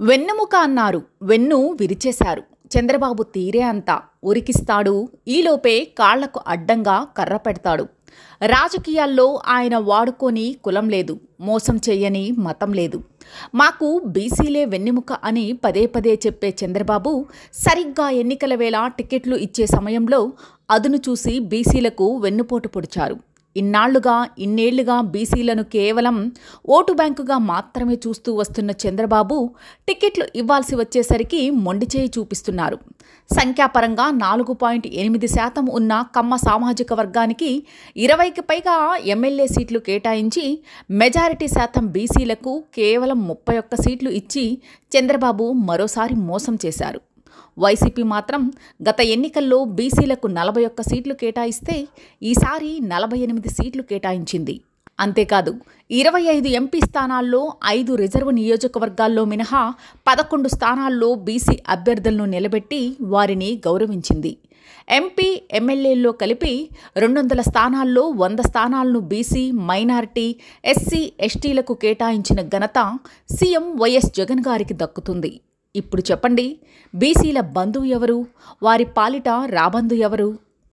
వెన్నెముక అన్నారు, వెన్ను విరిచేశారు. చంద్రబాబు తీరే అంతా ఉరికిస్తాడు. ఈలోపే కాళ్లకు అడ్డంగా కర్ర పెడతాడు. రాజకీయాల్లో ఆయన వాడుకోని కులం లేదు, మోసం చెయ్యని మతం లేదు. మాకు బీసీలే వెన్నెముక అని పదే పదే చెప్పే చంద్రబాబు సరిగ్గా ఎన్నికల వేళ టికెట్లు ఇచ్చే సమయంలో అదును చూసి బీసీలకు వెన్నుపోటు పొడిచారు. ఇన్నేళ్లుగా బీసీలను కేవలం ఓటు బ్యాంకుగా మాత్రమే చూస్తూ వస్తున్న చంద్రబాబు టికెట్లు ఇవ్వాల్సి వచ్చేసరికి మొండిచేయి చూపిస్తున్నారు. సంఖ్యాపరంగా 4.8% ఉన్న కమ్మ సామాజిక వర్గానికి 20కి పైగా ఎమ్మెల్యే సీట్లు కేటాయించి మెజారిటీ శాతం బీసీలకు కేవలం 31 సీట్లు ఇచ్చి చంద్రబాబు మరోసారి మోసం చేశారు. వైసీపీ మాత్రం గత ఎన్నికల్లో బీసీలకు 41 సీట్లు కేటాయిస్తే ఈసారి 48 సీట్లు కేటాయించింది. అంతేకాదు 25 ఎంపీ స్థానాల్లో 5 రిజర్వ్ నియోజకవర్గాల్లో మినహా 11 స్థానాల్లో బీసీ అభ్యర్థులను నిలబెట్టి వారిని గౌరవించింది. ఎంపీ ఎమ్మెల్యేల్లో కలిపి 200 స్థానాల్లో 100 స్థానాలను బీసీ, మైనారిటీ, ఎస్సీ, ఎస్టీలకు కేటాయించిన ఘనత సీఎం వైఎస్ జగన్ గారికి దక్కుతుంది. ఇప్పుడు చెప్పండి, బీసీల బంధువు ఎవరు? వారి పాలిట రాబంధు ఎవరు?